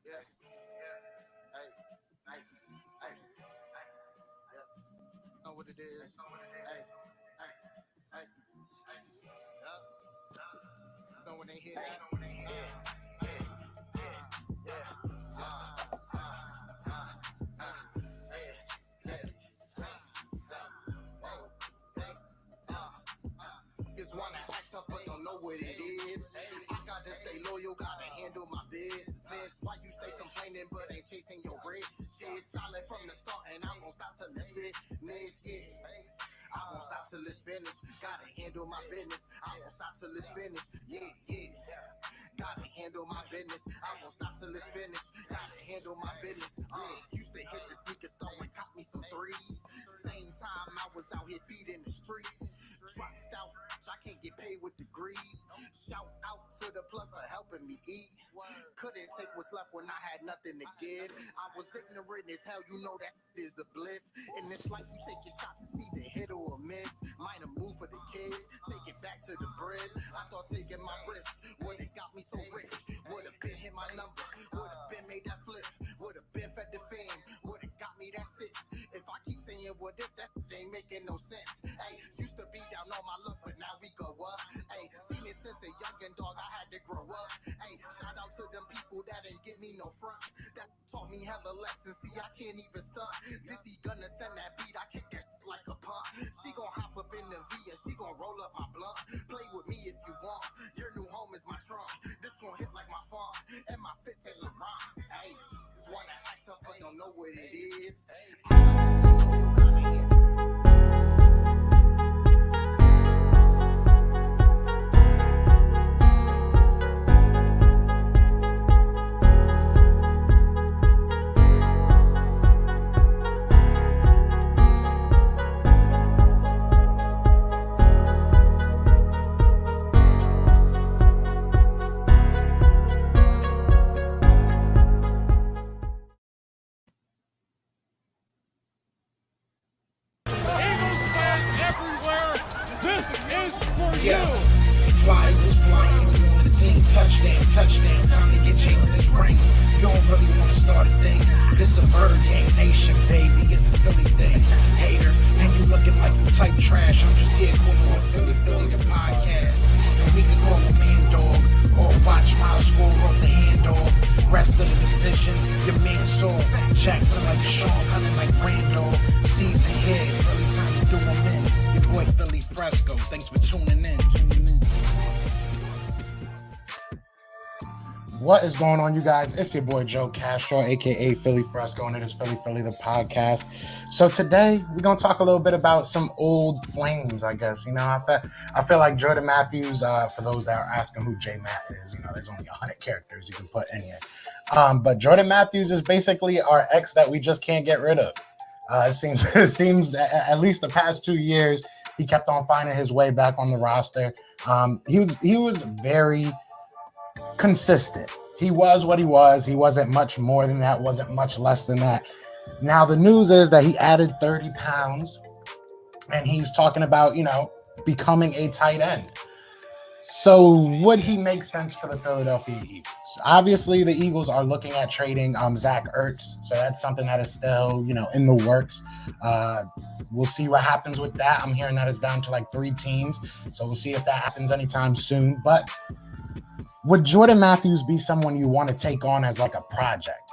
Yeah. Hey, hey, hey. Yeah. Know what it is. Hey, hey, hey. Yeah. Know when they hear that. Niggas wanna act tough but don't know what it is. I gotta stay loyal, gotta handle my business. Why you stay complaining but ain't chasing your bread? Shit solid from the start and I won't stop till it's finished. Yeah. I won't stop till it's finished. Gotta handle my business. I won't stop till it's finished. Yeah, yeah. Gotta handle my business. I won't stop till it's finished. Gotta handle my business. Used to hit the sneaker store and cop me some threes. Same time I was out here feeding the streets. Dropped out, I can't get paid with degrees. Shout out to the plug for helping me eat. Couldn't take what's left when I had nothing to give. I was ignorant as hell, you know that is a bliss. In this life you take your shots to see the hit or a miss. Minor move for the kids, take it back to the bread. I thought taking my risk would've got me so rich. Would've been hit my number, would've been made that flip. Would've been fed the fame, would've got me that 6. If I keep saying what if, that ain't making no sense. Hey, used to be down on my luck, but now we go up. Hey, seen it since a youngin' dog, I had to grow up. Hey, shout out to them people that ain't give me no front. That taught me hella lessons, see I can't even stunt. This he gonna send that beat, I kick that like a punt. She gon' hop up in the V and she gon' roll up my blunt. Play with me if you want, your new home is my trunk. This gon' hit like my farm, and my fits ain't LeBron. Hey, just wanna act tough but don't know what it is. I gotta stay loyal, gotta handle. Touchdown, time to get changed in this ring. You don't really want to start a thing. This a bird gang nation, baby. It's a Philly thing. Hater, and you looking like you type trash. I'm just here calling on Philly, the podcast. And we can call a man dog, or watch Miles score off the handoff. Rest of the division, your man saw Jackson like Sean, hunting like Randall. Season here, really time to do them in. Your boy Philly Fresco, thanks for tuning in. What is going on, you guys? It's your boy Joe Castro, aka Philly Fresco, and it is Philly the podcast. So today we're gonna talk a little bit about some old flames, I guess. You know, I feel like Jordan Matthews. For those that are asking who JMATT is, you know, there's only 100 characters you can put in here. But Jordan Matthews is basically our ex that we just can't get rid of. It seems at least the past 2 years he kept on finding his way back on the roster. He was very consistent. He was what he was. He wasn't much more than that, wasn't much less than that. Now the news is that he added 30 pounds and he's talking about, you know, becoming a tight end. So would he make sense for the Philadelphia Eagles? Obviously the Eagles are looking at trading Zach Ertz. So that's something that is still, you know, in the works. We'll see what happens with that. I'm hearing that it's down to like 3 teams. So we'll see if that happens anytime soon. But would Jordan Matthews be someone you want to take on as like a project?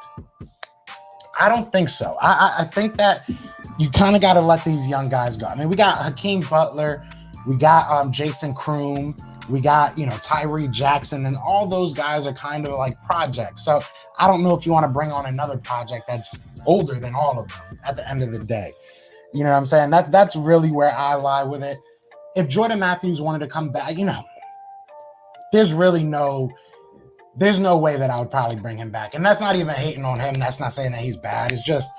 I don't think so. I think that you kind of got to let these young guys go. I mean, we got Hakeem Butler, we got Jason Kroom, we got, you know, Tyree Jackson, and all those guys are kind of like projects. So I don't know if you want to bring on another project that's older than all of them at the end of the day. You know what I'm saying? That's really where I lie with it. If Jordan Matthews wanted to come back, you know, there's no way that I would probably bring him back. And that's not even hating on him. That's not saying that he's bad. It's just,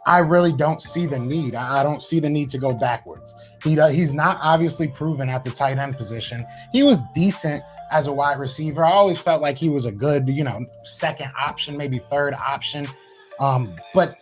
I really don't see the need. I don't see the need to go backwards. He's not obviously proven at the tight end position. He was decent as a wide receiver. I always felt like he was a good, you know, second option, maybe third option. But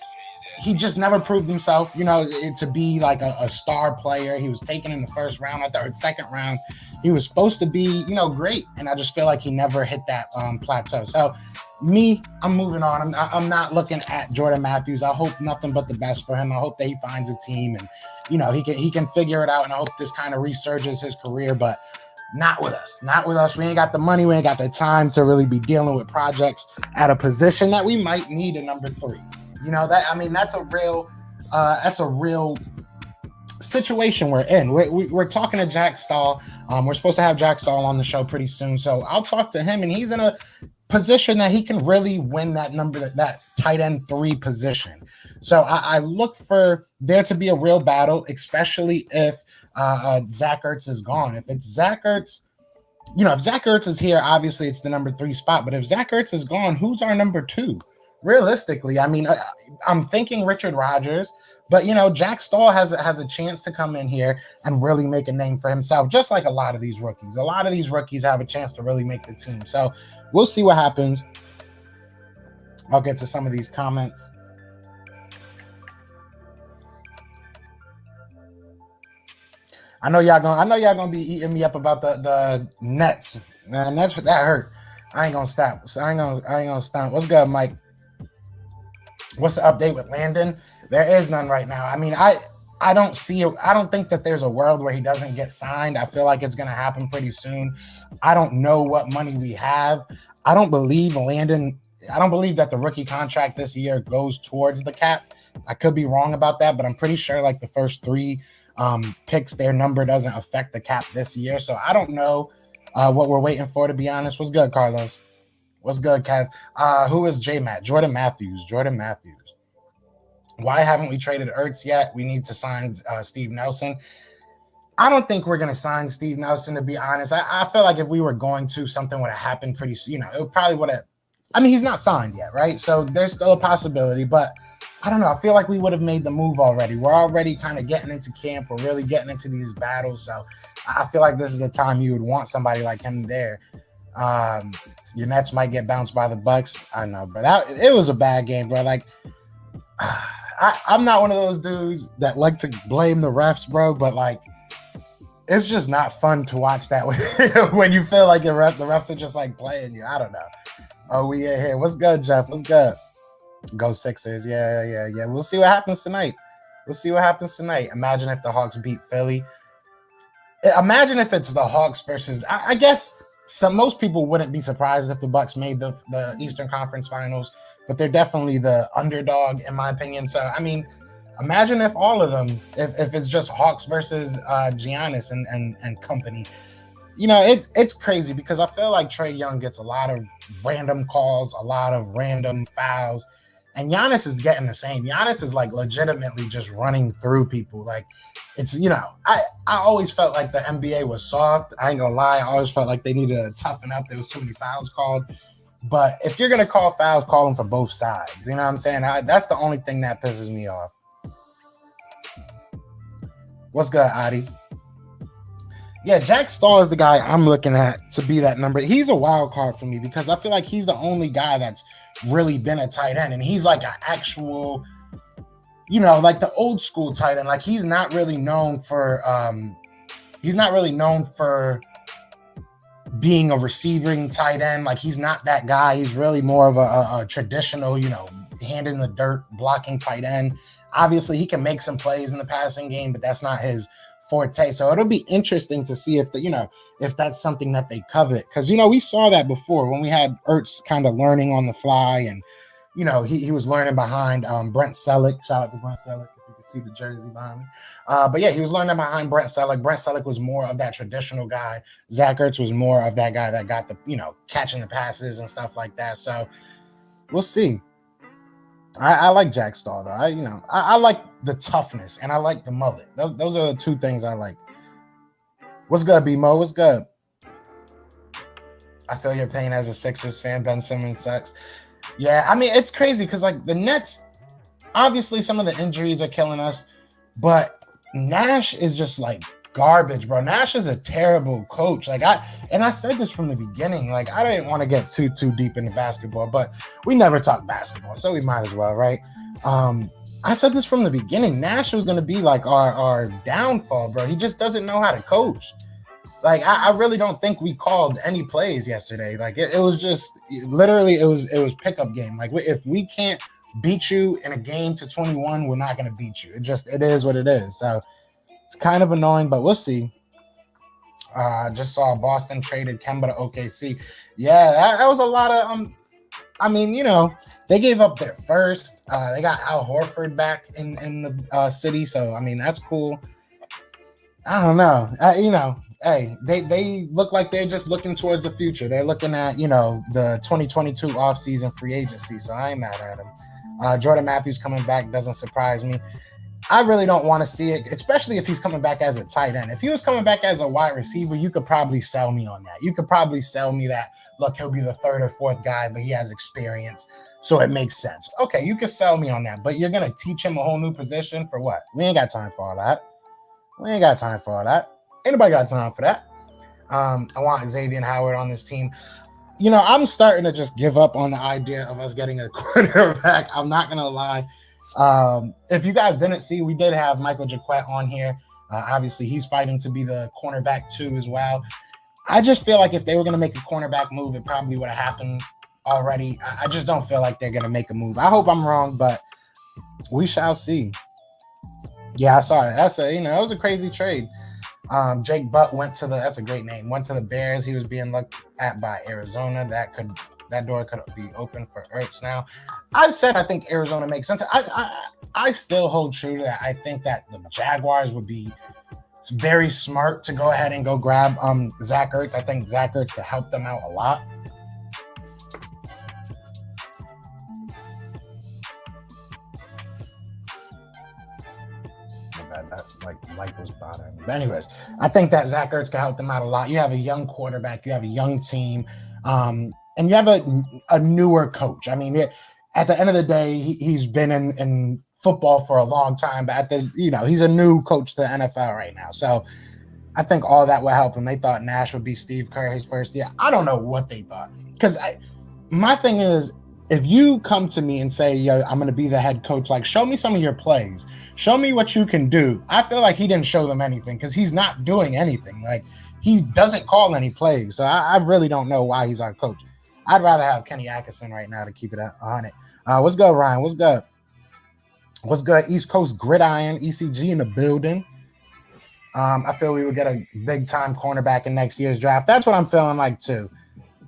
he just never proved himself, to be like a star player. He was taken in the first round, I thought, second round. He was supposed to be, great. And I just feel like he never hit that plateau. So I'm moving on. I'm not looking at Jordan Matthews. I hope nothing but the best for him. I hope that he finds a team and, he can figure it out. And I hope this kind of resurges his career, but not with us. We ain't got the money. We ain't got the time to really be dealing with projects at a position that we might need a number 3. That's a real situation we're in. We're talking to Jack Stahl. We're supposed to have Jack Stahl on the show pretty soon. So I'll talk to him, and he's in a position that he can really win that tight end 3 position. So I look for there to be a real battle, especially if Zach Ertz is gone. If it's Zach Ertz, if Zach Ertz is here, obviously it's the number 3 spot. But if Zach Ertz is gone, who's our number 2? Realistically, I'm thinking Richard Rodgers, but Jack Stahl has a chance to come in here and really make a name for himself, just like a lot of these rookies. A lot of these rookies have a chance to really make the team. So we'll see what happens. I'll get to some of these comments. I know y'all gonna be eating me up about the Nets. Man, that hurt. I ain't gonna stop. So I ain't gonna stop. What's good, Mike? What's the update with Landon? There is none right now. I don't think that there's a world where he doesn't get signed. I feel like it's gonna happen pretty soon. I don't know what money we have. I don't believe that the rookie contract this year goes towards the cap. I could be wrong about that, but I'm pretty sure like the first 3 picks, their number doesn't affect the cap this year. So I don't know what we're waiting for, to be honest. What's good, Carlos? What's good, Kev? Who is JMATT? Jordan Matthews. Why haven't we traded Ertz yet? We need to sign Steve Nelson. I don't think we're going to sign Steve Nelson, to be honest. I feel like if we were going to, something would have happened pretty soon. It probably would have. He's not signed yet, right? So there's still a possibility, but I don't know. I feel like we would have made the move already. We're already kind of getting into camp. We're really getting into these battles. So I feel like this is the time you would want somebody like him there. Your Nets might get bounced by the Bucks. I know, but it was a bad game, bro. Like, I'm not one of those dudes that like to blame the refs, bro, but like, it's just not fun to watch that when you feel like the refs are just like playing you. I don't know. Oh, we are here. What's good, Jeff? What's good? Go Sixers. Yeah. We'll see what happens tonight. Imagine if the Hawks beat Philly. Imagine if it's the Hawks versus, I guess most people wouldn't be surprised if the Bucks made the Eastern Conference Finals, but they're definitely the underdog in my opinion. So, imagine if all of them, if it's just Hawks versus Giannis and company. It's crazy because I feel like Trae Young gets a lot of random calls, a lot of random fouls, and Giannis is getting the same. Giannis is like legitimately just running through people. Like, it's, I always felt like the NBA was soft. I ain't gonna lie. I always felt like they needed to toughen up. There was too many fouls called. But if you're going to call fouls, call them for both sides. You know what I'm saying? That's the only thing that pisses me off. What's good, Adi? Yeah, Jack Stahl is the guy I'm looking at to be that number. He's a wild card for me because I feel like he's the only guy that's really been a tight end. And he's like an actual, like the old school tight end. Like he's not really known for being a receiving tight end. Like he's not that guy. He's really more of a traditional, hand in the dirt blocking tight end. Obviously he can make some plays in the passing game, but that's not his forte. So it'll be interesting to see if that's something that they covet. Cause we saw that before when we had Ertz kind of learning on the fly and, he was learning behind Brent Selleck. Shout out to Brent Selleck. You can see the jersey behind me. But yeah, he was learning behind Brent Selleck. Brent Selleck was more of that traditional guy. Zach Ertz was more of that guy that got the, catching the passes and stuff like that. So we'll see. I like Jack Stahl though. I like the toughness and I like the mullet. Those are the two things I like. What's good, B-Mo? What's good? I feel your pain as a Sixers fan. Ben Simmons sucks. Yeah, it's crazy because like the Nets, obviously some of the injuries are killing us, but Nash is just like garbage, bro. Nash is a terrible coach. Like I said this from the beginning. Like I didn't want to get too deep into basketball, but we never talk basketball, so we might as well, right? I said this from the beginning. Nash was going to be like our downfall, bro. He just doesn't know how to coach. Like, I really don't think we called any plays yesterday. Like, it was just literally it was pickup game. Like, if we can't beat you in a game to 21, we're not going to beat you. It is what it is. So it's kind of annoying, but we'll see. Just saw Boston traded Kemba to OKC. Yeah, that was a lot of I mean, you know, they gave up their first. They got Al Horford back in the city, so I mean that's cool. I don't know. You know, hey, they look like they're just looking towards the future. They're looking at, you know, the 2022 offseason free agency, so I ain't mad at them. Jordan Matthews coming back doesn't surprise me. I really don't want to see it, especially if he's coming back as a tight end. If he was coming back as a wide receiver, you could probably sell me on that. You could probably sell me that, look, he'll be the third or fourth guy, but he has experience, so it makes sense. Okay, you could sell me on that, but you're going to teach him a whole new position for what? We ain't got time for all that. Ain't nobody got time for that. I want Xavier Howard on this team. You know, I'm starting to just give up on the idea of us getting a quarterback. I'm not going to lie. If you guys didn't see, we did have Michael Jaquette on here. Obviously, he's fighting to be the cornerback too as well. I just feel like if they were going to make a cornerback move, it probably would have happened already. I just don't feel like they're going to make a move. I hope I'm wrong, but we shall see. Yeah, I saw it. It was a crazy trade. Jake Butt went to that's a great name. Went to the Bears. He was being looked at by Arizona. That door could be open for Ertz now. I've said I think Arizona makes sense. I still hold true to that. I think that the Jaguars would be very smart to go ahead and go grab Zach Ertz. I think Zach Ertz could help them out a lot. That light was bothering me. But anyways, I think that Zach Ertz could help them out a lot. You have a young quarterback. You have a young team. And you have a newer coach. I mean, at the end of the day, he's been in football for a long time, but he's a new coach to the NFL right now. So I think all that will help him. They thought Nash would be Steve Kerr his first year. I don't know what they thought. Because my thing is, if you come to me and say, yo, I'm going to be the head coach, like, show me some of your plays. Show me what you can do. I feel like he didn't show them anything because he's not doing anything. Like, he doesn't call any plays. So I really don't know why he's our coach. I'd rather have Kenny Atkinson right now to keep it on it. What's good, Ryan? What's good? What's good? East Coast Gridiron, ECG in the building. I feel we would get a big-time cornerback in next year's draft. That's what I'm feeling like, too.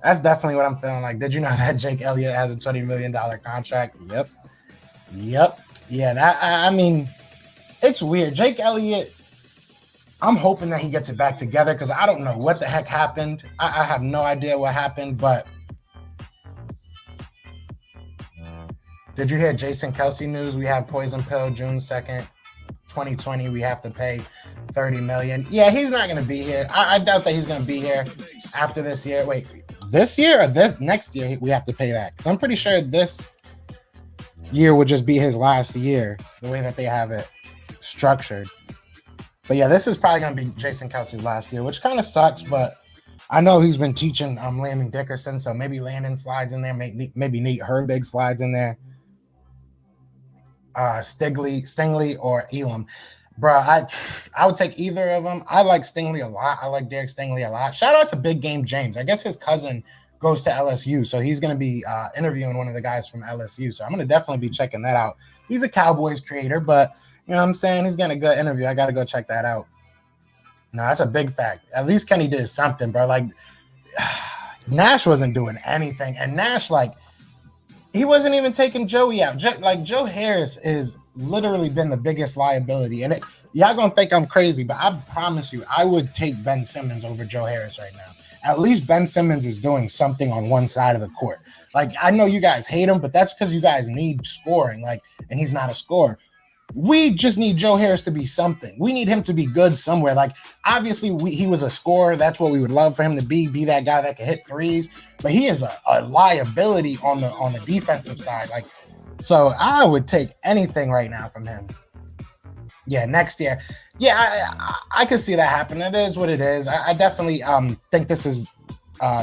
That's definitely what I'm feeling like. Did you know that Jake Elliott has a $20 million contract? Yep. Yeah, I mean, it's weird. Jake Elliott, I'm hoping that he gets it back together because I don't know what the heck happened. I have no idea what happened, but did you hear Jason Kelce news? We have poison pill June 2nd, 2020. We have to pay $30 million. Yeah, he's not going to be here. I doubt that he's going to be here after this year. Wait, this year or this next year we have to pay that? Because I'm pretty sure this year would just be his last year, the way that they have it structured. But yeah, this is probably going to be Jason Kelce's last year, which kind of sucks, but I know he's been teaching Landon Dickerson, so maybe Landon slides in there, maybe Nate Herbig slides in there. Stingley or Elam. Bro, I would take either of them. I like Stingley a lot. I like Derek Stingley a lot. Shout out to Big Game James. I guess his cousin goes to LSU, so he's going to be interviewing one of the guys from LSU. So I'm going to definitely be checking that out. He's a Cowboys creator, but you know what I'm saying? He's getting a good interview. I got to go check that out. No, that's a big fact. At least Kenny did something, bro. Like, Nash wasn't doing anything. And Nash, like, he wasn't even taking Joey out. Joe Harris is literally been the biggest liability. And y'all going to think I'm crazy, but I promise you, I would take Ben Simmons over Joe Harris right now. At least Ben Simmons is doing something on one side of the court. Like, I know you guys hate him, but that's because you guys need scoring, like, and he's not a scorer. We just need Joe Harris to be something. We need him to be good somewhere. Like, obviously, he was a scorer. That's what we would love for him to be that guy that can hit threes. But he is a liability on the defensive side. Like, so I would take anything right now from him. Yeah, next year. Yeah, I could see that happen. It is what it is. I definitely think this is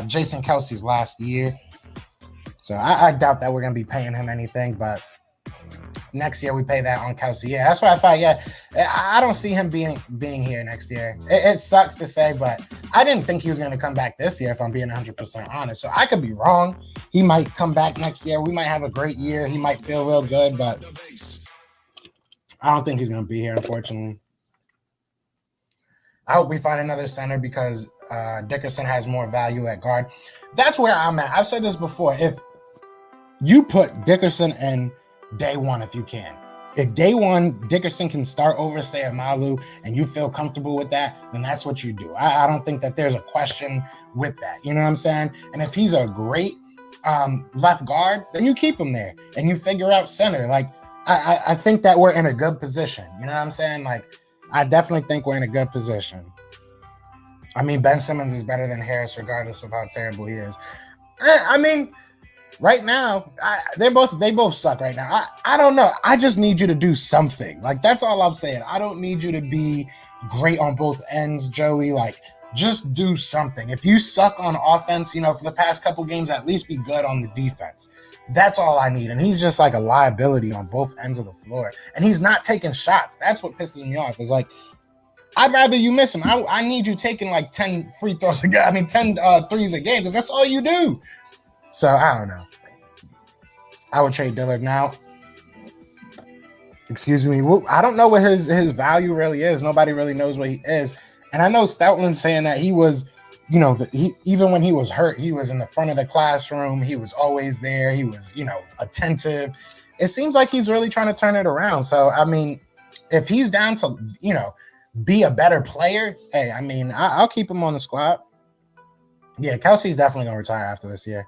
Jason Kelce's last year. So I doubt that we're going to be paying him anything, but next year we pay that on Kelsey. Yeah, that's what I thought. Yeah, I don't see him being here next year. It sucks to say, but I didn't think he was going to come back this year, if I'm being 100% honest. So I could be wrong. He might come back next year. We might have a great year. He might feel real good, but I don't think he's going to be here, unfortunately. I hope we find another center because Dickerson has more value at guard. That's where I'm at. I've said this before. If you put Dickerson in day one, if you can. If day one Dickerson can start over Sayamalu and you feel comfortable with that, then that's what you do. I don't think that there's a question with that. You know what I'm saying? And if he's a great left guard, then you keep him there and you figure out center. Like, I think that we're in a good position. You know what I'm saying? Like, I definitely think we're in a good position. I mean, Ben Simmons is better than Harris, regardless of how terrible he is. I mean, right now, they both suck right now. I don't know. I just need you to do something. Like, that's all I'm saying. I don't need you to be great on both ends, Joey. Like, just do something. If you suck on offense, you know, for the past couple games, at least be good on the defense. That's all I need. And he's just like a liability on both ends of the floor. And he's not taking shots. That's what pisses me off. It's like, I'd rather you miss him. I need you taking like 10 free throws a game. I mean, 10 threes a game, because that's all you do. So, I don't know. I would trade Dillard now. Excuse me. I don't know what his value really is. Nobody really knows what he is. And I know Stoutland's saying that he was, you know, even when he was hurt, he was in the front of the classroom. He was always there. He was, you know, attentive. It seems like he's really trying to turn it around. So, I mean, if he's down to, you know, be a better player, hey, I mean, I'll keep him on the squad. Yeah, Kelsey's definitely going to retire after this year.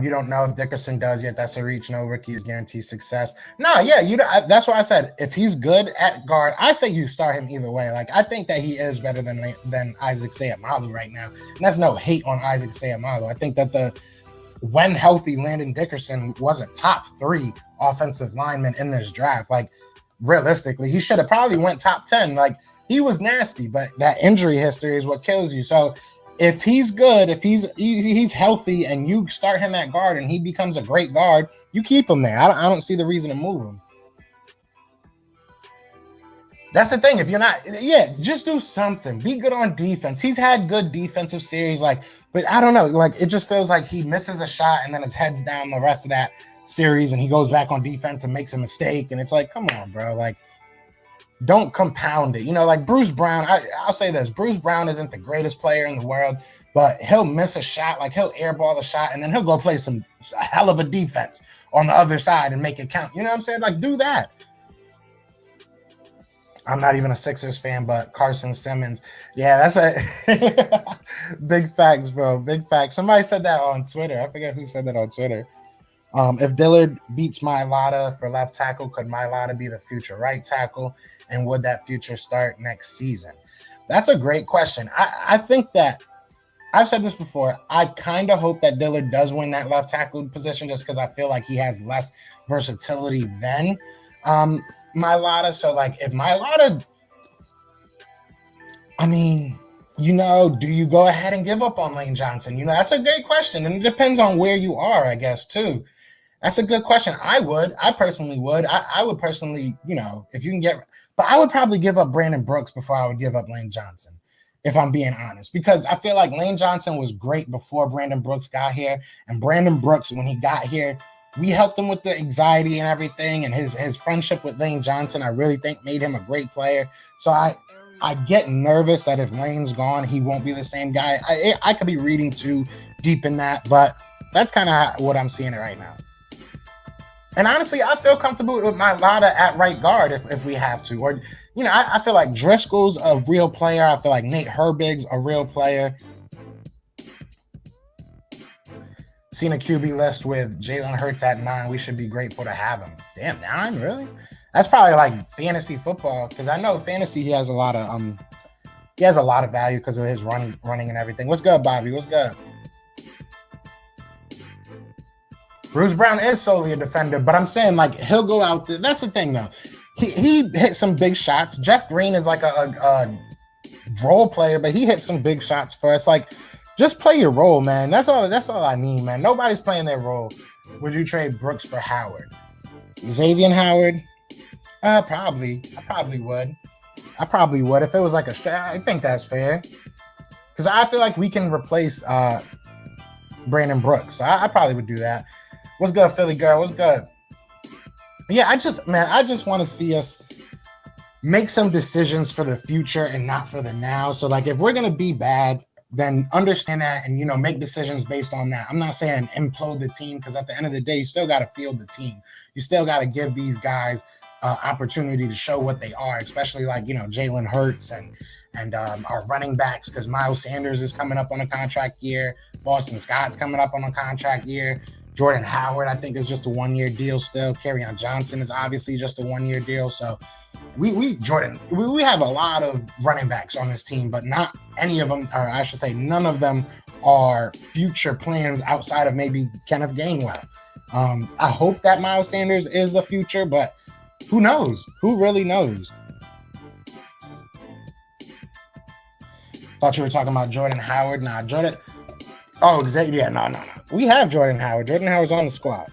You don't know if Dickerson does yet. That's a reach. No rookies guarantee success. No, yeah, that's what I said. If he's good at guard, I say you start him either way. Like, I think that he is better than Isaac Sayamalu right now. And that's no hate on Isaac Sayamalu. I think that when healthy, Landon Dickerson was a top 3 offensive lineman in this draft. Like, realistically, he should have probably went top 10. Like, he was nasty, but that injury history is what kills you. So, if he's good, if he's healthy, and you start him at guard and he becomes a great guard, you keep him there. I don't see the reason to move him. That's the thing. If you're not, just do something. Be good on defense. He's had good defensive series, but I don't know. Like, it just feels like he misses a shot and then his head's down the rest of that series, and he goes back on defense and makes a mistake. And it's like, come on, bro. Like, don't compound it. You know, like Bruce Brown, I'll say this. Bruce Brown isn't the greatest player in the world, but he'll miss a shot. Like, he'll airball a shot, and then he'll go play a hell of a defense on the other side and make it count. You know what I'm saying? Like, do that. I'm not even a Sixers fan, but Carson Simmons. Yeah, that's a big facts, bro. Big facts. Somebody said that on Twitter. I forget who said that on Twitter. If Dillard beats Mailata for left tackle, could Mailata be the future right tackle? And would that future start next season? That's a great question. I think that I've said this before. I kind of hope that Dillard does win that left tackle position, just because I feel like he has less versatility than Mailata. So, like, if Mailata, I mean, you know, do you go ahead and give up on Lane Johnson? You know, that's a great question. And it depends on where you are, I guess, too. That's a good question. I personally would. I would personally, you know, if you can get, but I would probably give up Brandon Brooks before I would give up Lane Johnson, if I'm being honest, because I feel like Lane Johnson was great before Brandon Brooks got here. And Brandon Brooks, when he got here, we helped him with the anxiety and everything. And his friendship with Lane Johnson, I really think, made him a great player. So I get nervous that if Lane's gone, he won't be the same guy. I could be reading too deep in that, but that's kind of what I'm seeing it right now. And honestly, I feel comfortable with Mailata at right guard if we have to. Or, you know, I feel like Driscoll's a real player. I feel like Nate Herbig's a real player. Seen a QB list with Jalen Hurts at 9. We should be grateful to have him. Damn, 9? Really? That's probably like fantasy football, because I know fantasy he has a lot of value because of his running and everything. What's good, Bobby? What's good? Bruce Brown is solely a defender, but I'm saying, like, he'll go out there. That's the thing, though. He hit some big shots. Jeff Green is like a role player, but he hit some big shots for us. Like, just play your role, man. That's all I need, man. Nobody's playing their role. Would you trade Brooks for Howard? Xavier Howard? Probably. I probably would. If it was like I think that's fair. Because I feel like we can replace Brandon Brooks. So I probably would do that. What's good, Philly girl? What's good? Yeah, I just want to see us make some decisions for the future and not for the now. So, like, if we're going to be bad, then understand that and, make decisions based on that. I'm not saying implode the team, because at the end of the day, you still got to field the team. You still got to give these guys opportunity to show what they are, especially like, Jalen Hurts and our running backs, because Miles Sanders is coming up on a contract year. Boston Scott's coming up on a contract year. Jordan Howard, I think, is just a one-year deal still. Kerryon Johnson is obviously just a one-year deal. So we have a lot of running backs on this team, but not any of them, or I should say none of them, are future plans outside of maybe Kenneth Gainwell. I hope that Miles Sanders is the future, but who knows? Who really knows? Thought you were talking about Jordan Howard. Nah, Jordan. Oh, exactly. Yeah, no. We have Jordan Howard. Jordan Howard's on the squad.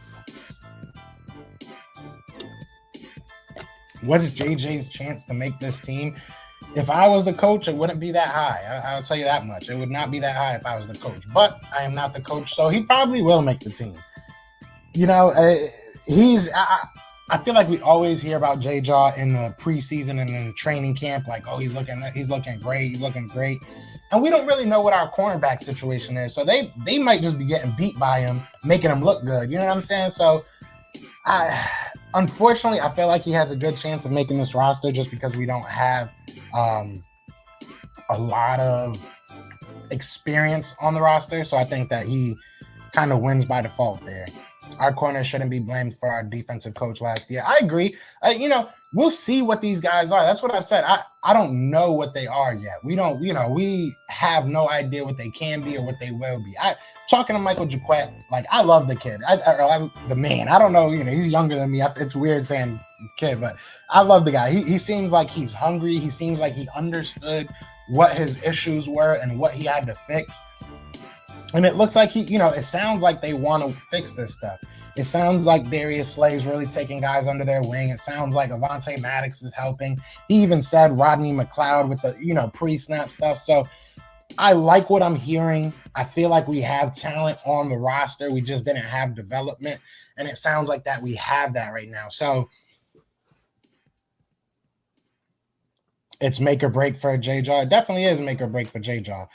What's JJ's chance to make this team? If I was the coach, it wouldn't be that high. I'll tell you that much. It would not be that high if I was the coach. But I am not the coach, so he probably will make the team. I feel like we always hear about J-Jaw in the preseason and in training camp, like, oh, he's looking great. And we don't really know what our cornerback situation is. So they might just be getting beat by him, making him look good. You know what I'm saying? So unfortunately, I feel like he has a good chance of making this roster just because we don't have a lot of experience on the roster. So I think that he kind of wins by default there. Our corner shouldn't be blamed for our defensive coach last year. I agree. We'll see what these guys are. That's what I've said. I don't know what they are yet. We don't, we have no idea what they can be or what they will be. Talking to Michael Jaquette, like, I love the kid. The man. I don't know, he's younger than me. It's weird saying kid, but I love the guy. He seems like he's hungry. He seems like he understood what his issues were and what he had to fix. And it looks like it sounds like they want to fix this stuff. It sounds like Darius Slay's really taking guys under their wing. It sounds like Avonte Maddox is helping. He even said Rodney McLeod with the, pre-snap stuff. So I like what I'm hearing. I feel like we have talent on the roster. We just didn't have development. And it sounds like that we have that right now. So it's make or break for J-Jaw. It definitely is make or break for J-Jaw.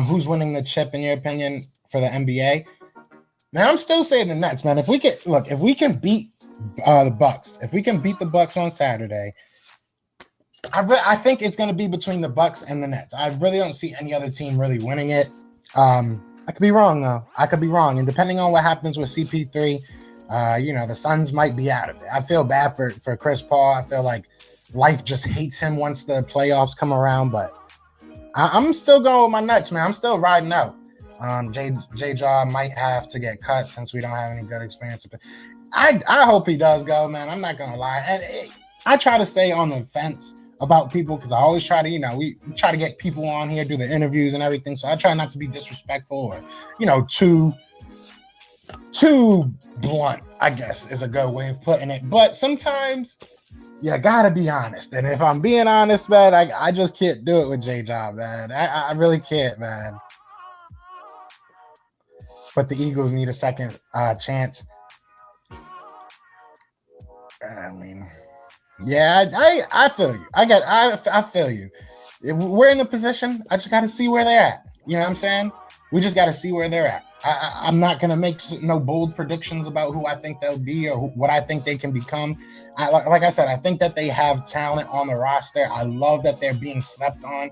Who's winning the chip, in your opinion, for the NBA? Man, I'm still saying the Nets, man. If we can beat the Bucks, if we can beat the Bucks on Saturday, I think it's going to be between the Bucks and the Nets. I really don't see any other team really winning it. I could be wrong, though. I could be wrong. And depending on what happens with CP3, the Suns might be out of it. I feel bad for Chris Paul. I feel like life just hates him once the playoffs come around, but I'm still going with my Nets, man. I'm still riding out. J-Jaw might have to get cut since we don't have any good experience. I hope he does go, man. I'm not going to lie. And I try to stay on the fence about people because I always try to, we try to get people on here, do the interviews and everything. So I try not to be disrespectful or, too blunt, I guess is a good way of putting it. But sometimes you gotta be honest. And if I'm being honest, man, I just can't do it with J-Jaw, man. I really can't, man. But the Eagles need a second chance. I mean, yeah, I feel you. I feel you. We're in the position. I just got to see where they're at. You know what I'm saying? We just got to see where they're at. I'm not going to make no bold predictions about who I think they'll be or what I think they can become. Like I said, I think that they have talent on the roster. I love that they're being slept on.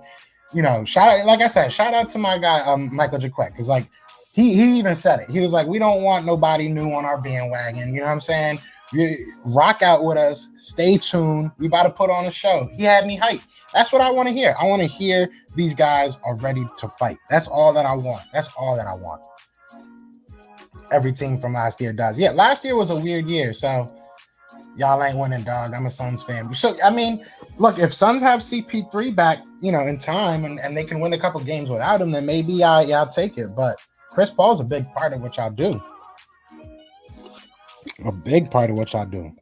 Shout out to my guy, Michael Jaquette, because he even said it. He was like, we don't want nobody new on our bandwagon. You know what I'm saying? You rock out with us. Stay tuned. We about to put on a show. He had me hyped. That's what I want to hear. I want to hear these guys are ready to fight. That's all that I want. Every team from last year does. Yeah, last year was a weird year, so y'all ain't winning, dog. I'm a Suns fan. So, I mean, look, if Suns have CP3 back, in time and they can win a couple games without him, then maybe I'll take it. But Chris Paul's a big part of what y'all do. A big part of what y'all do.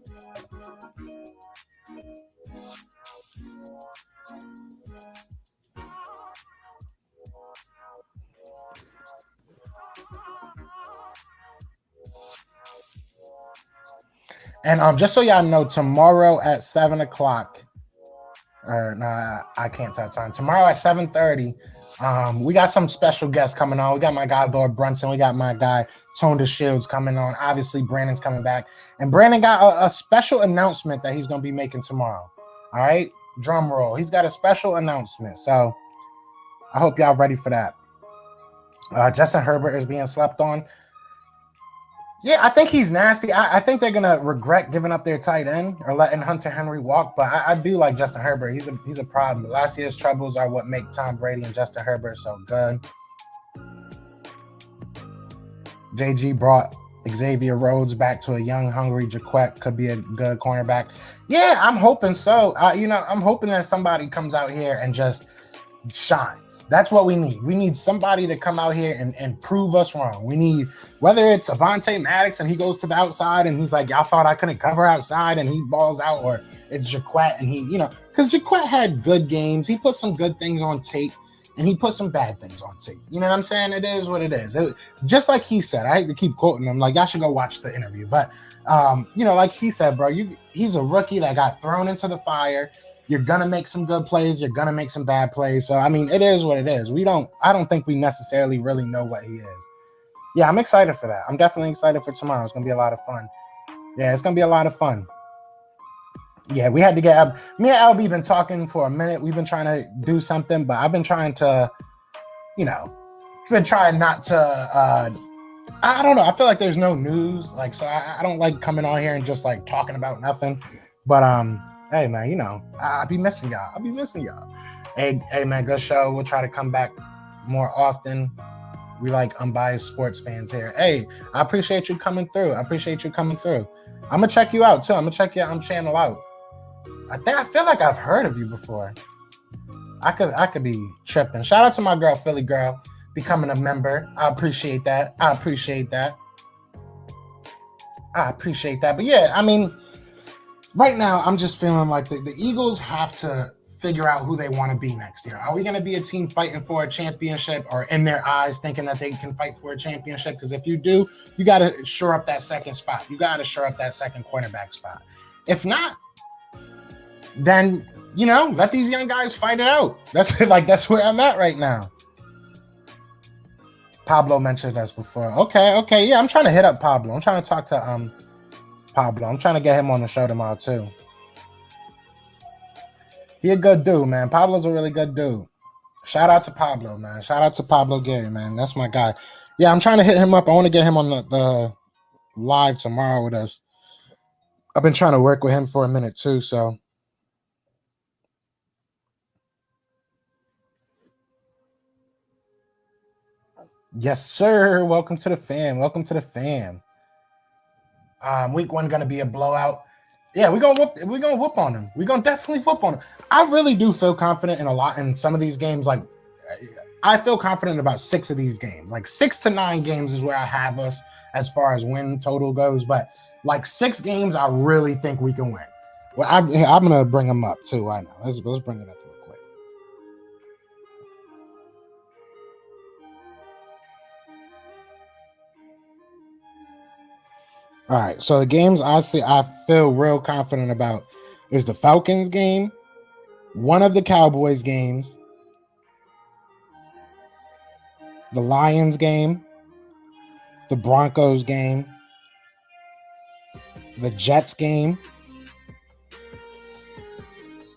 And just so y'all know, tomorrow at 7 o'clock, or no, I can't tell time. Tomorrow at 7:30, we got some special guests coming on. We got my guy Lord Brunson. We got my guy Tone the Shields coming on. Obviously, Brandon's coming back, and Brandon got a special announcement that he's gonna be making tomorrow. All right, drum roll. He's got a special announcement, so I hope y'all ready for that. Justin Herbert is being slept on. Yeah, I think he's nasty. I think they're gonna regret giving up their tight end or letting Hunter Henry walk. But I do like Justin Herbert. He's a problem. Last year's troubles are what make Tom Brady and Justin Herbert so good. JG brought Xavier Rhodes back to a young, hungry JaQuet. Could be a good cornerback. Yeah, I'm hoping so. I'm hoping that somebody comes out here and just shines. That's what we need. We need somebody to come out here and prove us wrong. We need, whether it's Avonte Maddox and he goes to the outside and he's like, y'all thought I couldn't cover outside and he balls out, or it's JaQuet and he, because JaQuet had good games. He put some good things on tape and he put some bad things on tape. You know what I'm saying? It is what it is. Just like he said, I hate to keep quoting him, like y'all should go watch the interview. But, like he said, bro, he's a rookie that got thrown into the fire. You're gonna make some good plays. You're gonna make some bad plays. So I mean, it is what it is. I don't think we necessarily really know what he is. Yeah, I'm excited for that. I'm definitely excited for tomorrow. It's gonna be a lot of fun. Yeah, it's gonna be a lot of fun. Yeah, we had to get me and LB been talking for a minute. We've been trying to do something, but I've been trying to, been trying not to. I don't know. I feel like there's no news. Like, so I don't like coming on here and just like talking about nothing. But hey man, I'll be missing y'all. Hey man, good show. We'll try to come back more often. We like unbiased sports fans here. Hey, I appreciate you coming through. I'm gonna check you out too. I'm gonna check your channel out. I feel like I've heard of you before. I could be tripping. Shout out to my girl, Philly Girl, becoming a member. I appreciate that. But yeah, I mean, right now, I'm just feeling like the Eagles have to figure out who they want to be next year. Are we going to be a team fighting for a championship, or in their eyes thinking that they can fight for a championship? Because if you do, you got to shore up that second spot. You got to shore up that second cornerback spot. If not, then, let these young guys fight it out. That's where I'm at right now. Pablo mentioned us before. Okay. Yeah, I'm trying to hit up Pablo. I'm trying to talk to Pablo. I'm trying to get him on the show tomorrow too. He a good dude, man. Pablo's a really good dude. Shout out to Pablo, man. Shout out to Pablo Gary, man. That's my guy. Yeah, I'm trying to hit him up. I want to get him on the live tomorrow with us. I've been trying to work with him for a minute too, so. Yes, sir. Welcome to the fam. Week 1 gonna be a blowout. Yeah, we're gonna whoop on them. We're gonna definitely whoop on them. I really do feel confident in some of these games. Like, I feel confident about 6 of these games. Like 6 to 9 games is where I have us as far as win total goes. But like 6 games, I really think we can win. Well, I'm gonna bring them up too. I know. Let's bring it up real quick. All right, so the games I feel real confident about is the Falcons game, one of the Cowboys games, the Lions game, the Broncos game, the Jets game,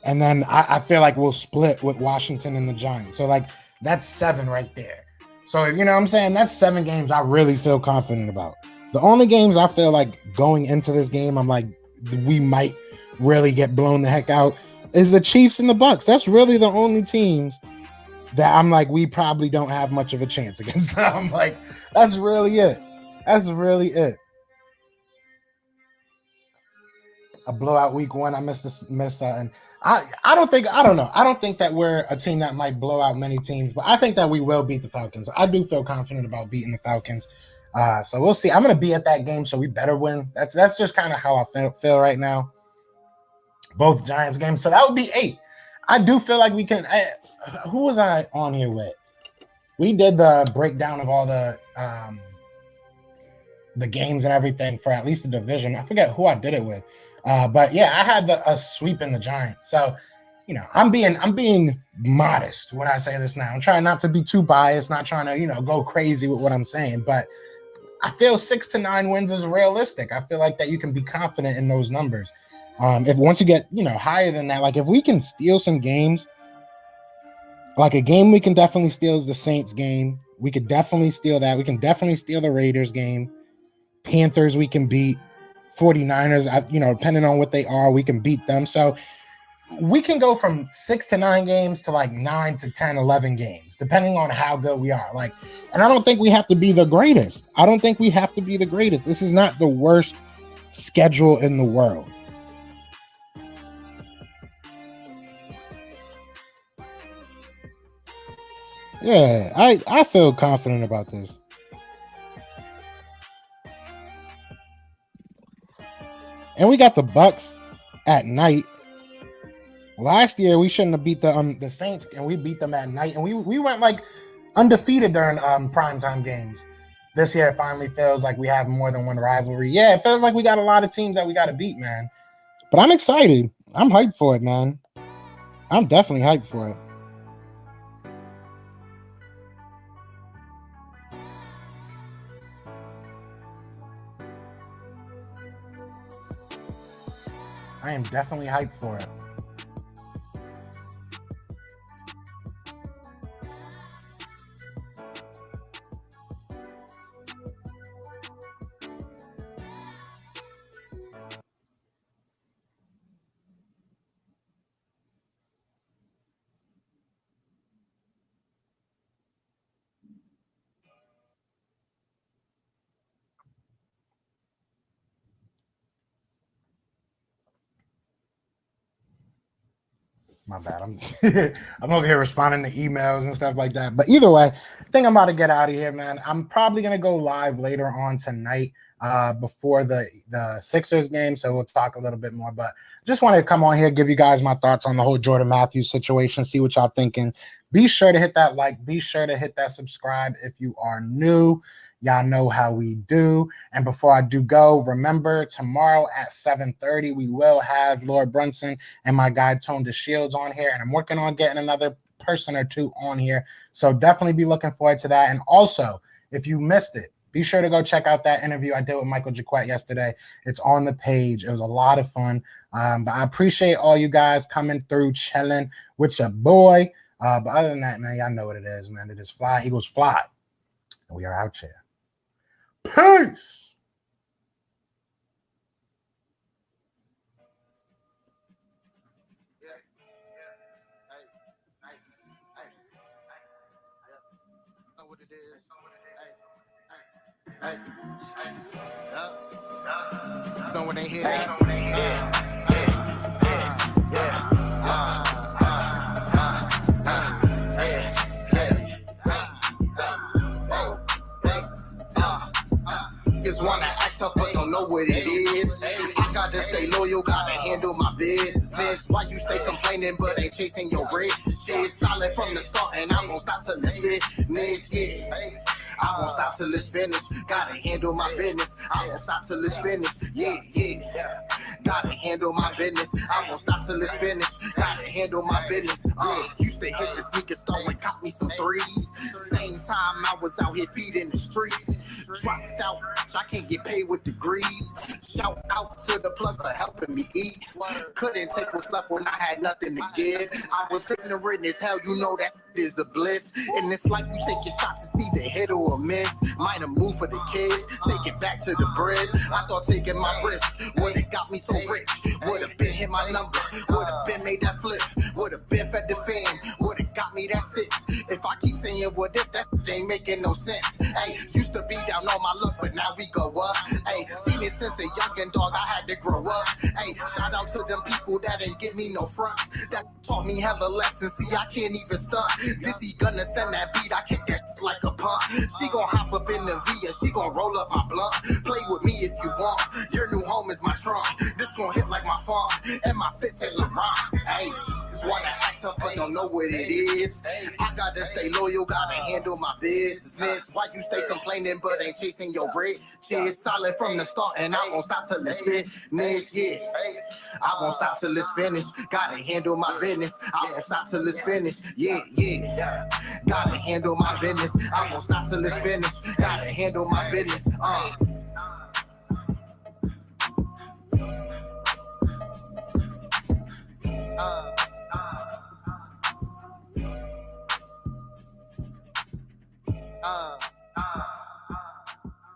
and then I feel like we'll split with Washington and the Giants. So like that's 7 right there. So you know what I'm saying? That's 7 games I really feel confident about. The only games I feel like going into this game, I'm like, we might really get blown the heck out, is the Chiefs and the Bucks. That's really the only teams that I'm like, we probably don't have much of a chance against them. I'm like, that's really it. A blowout week 1. I missed and I don't think that we're a team that might blow out many teams, but I think that we will beat the Falcons. I do feel confident about beating the Falcons. So we'll see. I'm gonna be at that game, so we better win. That's just kind of how I feel right now. Both Giants games, so that would be 8. I do feel like we can. Who was I on here with? We did the breakdown of all the games and everything for at least the division. I forget who I did it with, but yeah, I had a sweep in the Giants. So, I'm being modest when I say this now. I'm trying not to be too biased, not trying to go crazy with what I'm saying, but I feel 6 to 9 wins is realistic. I feel like that you can be confident in those numbers. If once you get higher than that, like if we can steal some games, like a game we can definitely steal is the Saints game. We could definitely steal that. We can definitely steal the Raiders game. Panthers we can beat. 49ers, depending on what they are, we can beat them. So we can go from 6 to 9 games to like 9 to 10, 11 games, depending on how good we are. And I don't think we have to be the greatest. This is not the worst schedule in the world. Yeah, I feel confident about this. And we got the Bucks at night. Last year we shouldn't have beat the Saints, and we beat them at night, and we went like undefeated during primetime games. This year it finally feels like we have more than one rivalry. Yeah, it feels like we got a lot of teams that we got to beat, man. But I'm excited. I'm hyped for it, man. I'm definitely hyped for it. I am definitely hyped for it. My bad. I'm over here responding to emails and stuff like that. But either way, I think I'm about to get out of here, man. I'm probably gonna go live later on tonight before the Sixers game, so we'll talk a little bit more. But just wanted to come on here, give you guys my thoughts on the whole Jordan Matthews situation, see what y'all thinking. Be sure to hit that like, be sure to hit that subscribe if you are new. Y'all know how we do. And before I do go, remember tomorrow at 7:30, we will have Lord Brunson and my guy Tone DeShields on here. And I'm working on getting another person or two on here. So definitely be looking forward to that. And also, if you missed it, be sure to go check out that interview I did with Michael Jaquette yesterday. It's on the page. It was a lot of fun. But I appreciate all you guys coming through, chilling with your boy. But other than that, man, y'all know what it is, man. It is Fly Eagles Fly. And we are out here. Peace. Know what it is. Hey. Know when they hear that. Wanna act tough but don't know what it is. I gotta stay loyal, gotta handle my business. Why you stay complaining but ain't chasing your bread? Shit solid from the start and I'm gonna stop till it's finished. Yeah, I won't stop till it's finished. Gotta handle my business. I won't stop till it's finished. Yeah. Gotta handle my business. I won't stop till it's finished. Gotta handle my business. Used to hit the sneaker store and caught me some threes. Same time I was out here feeding the streets. Dropped out, I can't get paid with degrees. Shout out to the plug for helping me eat. Couldn't take what's left when I had nothing to give. I was ignorant as hell, you know that is a bliss. And it's like you take your shots to see the hit or a miss. Minor move for the kids, take it back to the bread. I thought taking my risk would've got me so rich. Would've been hit my number, would've been made that flip. Would've been fed the fam, would've got me that 6. If I keep saying what if, that ain't making no sense. Hey, used to be down on my luck, but now we go up. Hey, seen it since a youngin' dog, I had to grow up. Hey, shout out to them people that ain't give me no fronts. That taught me hella lessons, see I can't even stunt. This he gonna send that beat, I kick that shit like a punt. She gon' hop up in the V and she gon' roll up my blunt. Play with me if you want, your new home is my trunk. This gon' hit like my font, and my fits hit LeBron. Hey, just wanna act tough but don't know what it is. I gotta stay loyal, gotta handle my business. Why you stay complaining but ain't chasing your bread? Shit solid from the start and I won't stop till it's finished, yeah. I won't stop till it's finished, gotta handle my business. I won't stop till it's finished, yeah, yeah. Gotta handle my business, I won't stop till it's finished. Gotta handle my business,